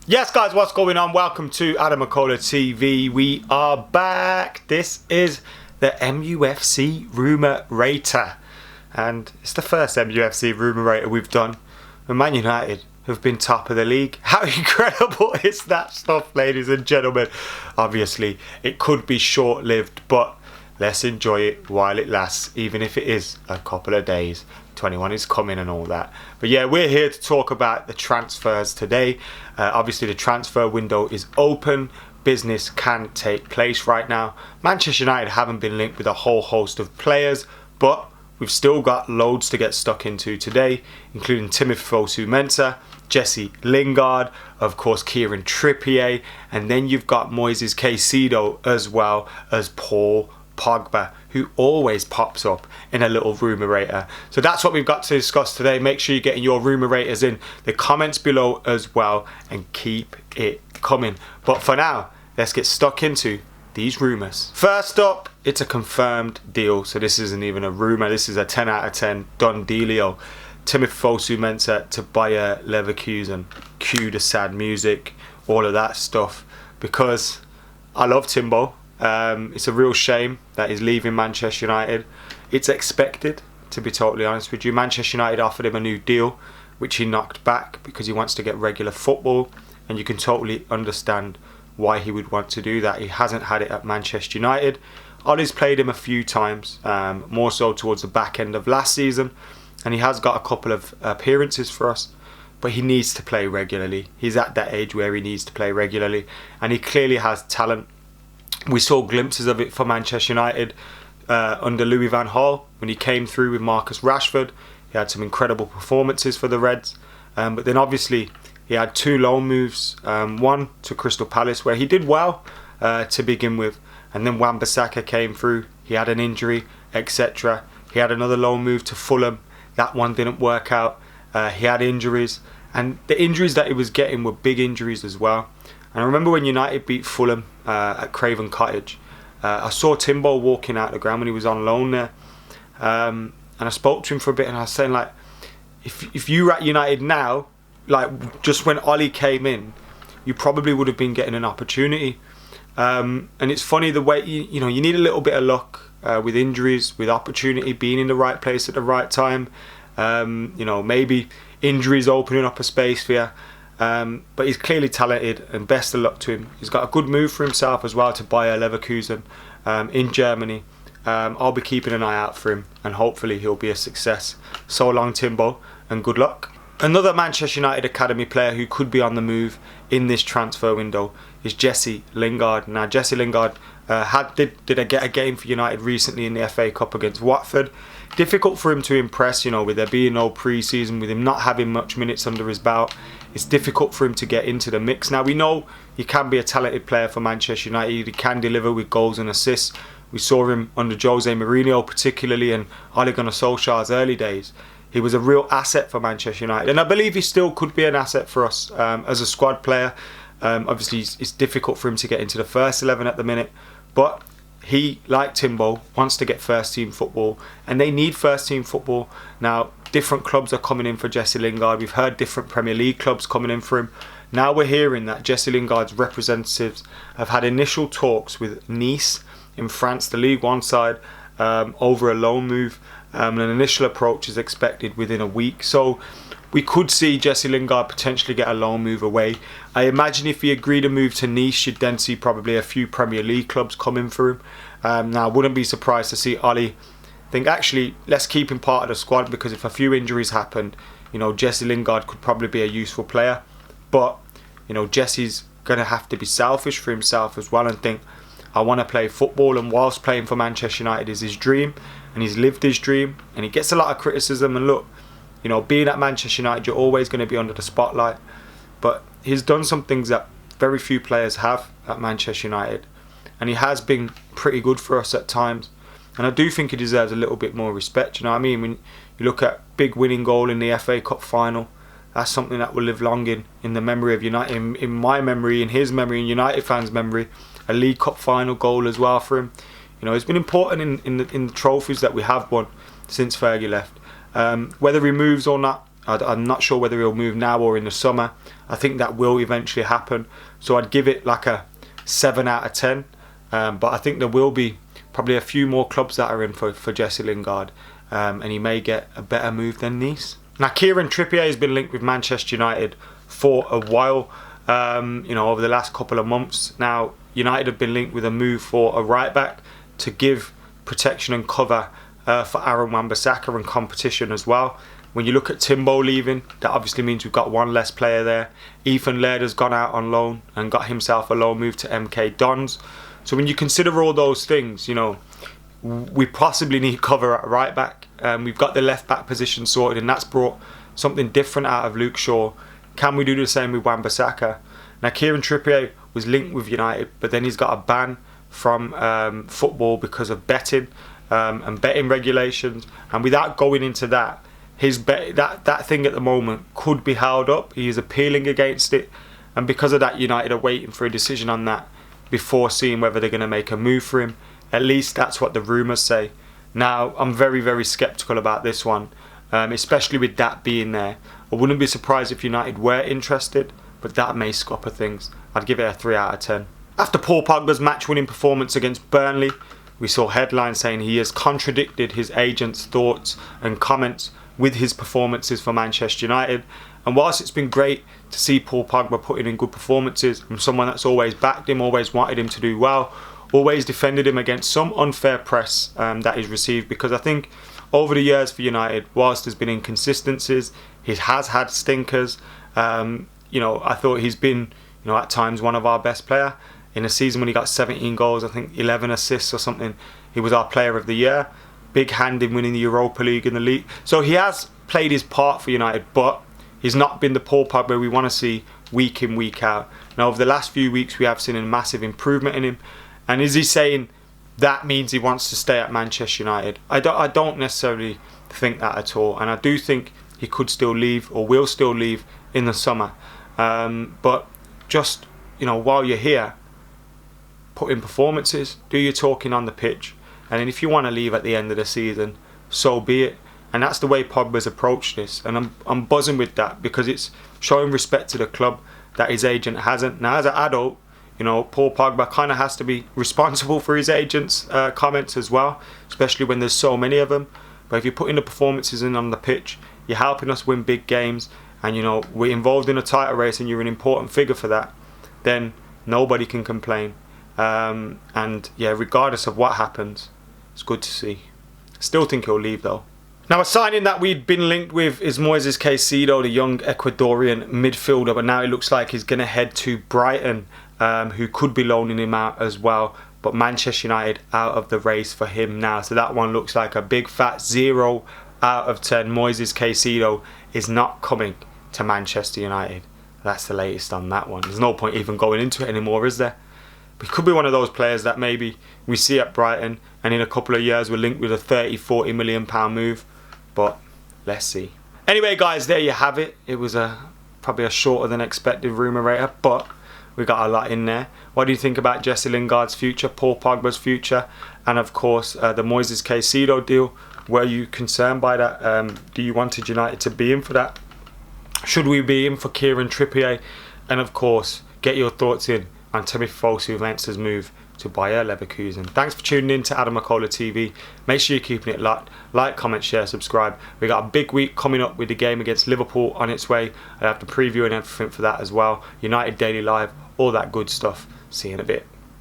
Yes, guys, what's going on? Welcome to AdamMcKola TV. We are back. This is the MUFC Rumour Rater. And it's the first MUFC Rumour Rater we've done. And Man United have been top of the league. How incredible is that stuff, ladies and gentlemen? Obviously, it could be short-lived, but let's enjoy it while it lasts, even if it is a couple of days. 21 is coming and all that. But yeah, we're here to talk about the transfers today. Obviously, the transfer window is open. Business can take place right now. Manchester United haven't been linked with a whole host of players, but we've still got loads to get stuck into today, including Timothy Fosu Mensah, Jesse Lingard, of course Kieran Trippier, and then you've got Moises Caicedo as well as Paul Pogba, who always pops up in a little rumour rater. So that's what we've got to discuss today. Make sure you're getting your rumour raters in the comments below as well, and keep it coming. But for now, let's get stuck into these rumours. First up, it's a confirmed deal. So this isn't even a rumour. This is a 10 out of 10 done dealio. Timothy Fosu Mensah to Bayer Leverkusen. Cue the sad music, all of that stuff, because I love Timbo. It's a real shame that he's leaving Manchester United. It's expected, to be totally honest with you. Manchester United offered him a new deal, which he knocked back because he wants to get regular football, and you can totally understand why he would want to do that. He hasn't had it at Manchester United. Ollie's played him a few times, more so towards the back end of last season, and he has got a couple of appearances for us, but he needs to play regularly. He's at that age where he needs to play regularly, and he clearly has talent. We saw glimpses of it for Manchester United under Louis van Gaal when he came through with Marcus Rashford. He had some incredible performances for the Reds, but then obviously he had two loan moves, one to Crystal Palace where he did well to begin with, and then Wan-Bissaka came through, he had an injury, etc. He had another loan move to Fulham, that one didn't work out. He had injuries, and the injuries that he was getting were big injuries as well. And I remember when United beat Fulham at Craven Cottage, I saw Timbo walking out the ground when he was on loan there, and I spoke to him for a bit, and I was saying, like, if you were at United now, like just when Ollie came in, you probably would have been getting an opportunity. And it's funny the way you need a little bit of luck with injuries, with opportunity, being in the right place at the right time. Maybe injuries opening up a space for you. But he's clearly talented, and best of luck to him. He's got a good move for himself as well to Bayer Leverkusen in Germany. I'll be keeping an eye out for him, and hopefully he'll be a success. So long, Timbo, and good luck. Another Manchester United Academy player who could be on the move in this transfer window is Jesse Lingard. Now, Jesse Lingard did get a game for United recently in the FA Cup against Watford. Difficult for him to impress, with there being no pre-season, with him not having much minutes under his belt. It's difficult for him to get into the mix. Now, we know he can be a talented player for Manchester United. He can deliver with goals and assists. We saw him under Jose Mourinho particularly, and Ole Gunnar Solskjaer's early days. He was a real asset for Manchester United, and I believe he still could be an asset for us as a squad player. Obviously, it's difficult for him to get into the first 11 at the minute, but he, like Timbo, wants to get first team football, and they need first team football. Now, different clubs are coming in for Jesse Lingard. We've heard different Premier League clubs coming in for him. Now we're hearing that Jesse Lingard's representatives have had initial talks with Nice in France, the League One side, over a loan move. An initial approach is expected within a week. So we could see Jesse Lingard potentially get a loan move away. I imagine if he agreed to move to Nice, you'd then see probably a few Premier League clubs come in for him. Now, I wouldn't be surprised to see Ollie think, actually, let's keep him part of the squad, because if a few injuries happened, Jesse Lingard could probably be a useful player. But, Jesse's going to have to be selfish for himself as well and think, I want to play football, and whilst playing for Manchester United is his dream, and he's lived his dream, and he gets a lot of criticism. And look, being at Manchester United, you're always going to be under the spotlight, but he's done some things that very few players have at Manchester United, and he has been pretty good for us at times, and I do think he deserves a little bit more respect. You know what I mean? When you look at big winning goal in the FA Cup final, that's something that will live long in the memory of United, in my memory, in his memory, in United fans' memory. A League Cup final goal as well for him. It's been important in the trophies that we have won since Fergie left. Whether he moves or not, I'm not sure whether he'll move now or in the summer. I think that will eventually happen. So I'd give it like a 7 out of 10. But I think there will be probably a few more clubs that are in for Jesse Lingard. And he may get a better move than Nice. Now, Kieran Trippier has been linked with Manchester United for a while, over the last couple of months. Now, United have been linked with a move for a right back to give protection and cover for Aaron Wan-Bissaka and competition as well. When you look at Timbo leaving, that obviously means we've got one less player there. Ethan Laird has gone out on loan and got himself a loan move to MK Dons. So when you consider all those things, we possibly need cover at right back. We've got the left back position sorted, and that's brought something different out of Luke Shaw. Can we do the same with Wan-Bissaka? Now, Kieran Trippier was linked with United, but then he's got a ban from football because of betting and betting regulations. And without going into that, that thing at the moment could be held up. He is appealing against it, and because of that, United are waiting for a decision on that before seeing whether they're going to make a move for him. At least that's what the rumours say. Now, I'm very, very sceptical about this one, especially with that being there. I wouldn't be surprised if United were interested, but that may scupper things. I'd give it a 3 out of 10. After Paul Pogba's match-winning performance against Burnley, we saw headlines saying he has contradicted his agent's thoughts and comments with his performances for Manchester United. And whilst it's been great to see Paul Pogba putting in good performances from someone that's always backed him, always wanted him to do well, always defended him against some unfair press that he's received, because I think over the years for United, whilst there's been inconsistencies, he has had stinkers. I thought he's been, at times one of our best player. In a season when he got 17 goals, I think 11 assists or something, he was our player of the year. Big hand in winning the Europa League and the league. So he has played his part for United, but he's not been the Paul Pogba we want to see week in, week out. Now, over the last few weeks, we have seen a massive improvement in him. And is he saying that means he wants to stay at Manchester United? I don't necessarily think that at all. And I do think he could still leave, or will still leave, in the summer. But just, while you're here, put in performances, do your talking on the pitch. And then if you want to leave at the end of the season, so be it. And that's the way Pogba's approached this. And I'm buzzing with that, because it's showing respect to the club that his agent hasn't. Now, as an adult, Paul Pogba kind of has to be responsible for his agent's comments as well, especially when there's so many of them. But if you're putting the performances in on the pitch, you're helping us win big games, and we're involved in a title race, and you're an important figure for that, then nobody can complain. Regardless of what happens, it's good to see. Still think he'll leave though. Now, a signing that we'd been linked with is Moises Caicedo, the young Ecuadorian midfielder, but now it looks like he's going to head to Brighton, who could be loaning him out as well. But Manchester United out of the race for him now. So that one looks like a big fat 0 out of 10. Moises Caicedo is not coming to Manchester United. That's the latest on that one. There's no point even going into it anymore, is there? But he could be one of those players that maybe we see at Brighton, and in a couple of years we're linked with a 30-40 million pound move. But let's see. Anyway, guys, there you have it. It was probably a shorter than expected rumour rater, but we got a lot in there. What do you think about Jesse Lingard's future, Paul Pogba's future, and of course the Moises Caicedo deal? Were you concerned by that? Do you wanted United to be in for that? Should we be in for Kieran Trippier? And of course, get your thoughts in on Timothy Fosu Mensah's move to Bayer Leverkusen. Thanks for tuning in to AdamMcKola TV. Make sure you're keeping it locked. Like, comment, share, subscribe. We got a big week coming up with the game against Liverpool on its way. I have the preview and everything for that as well. United Daily Live, all that good stuff. See you in a bit.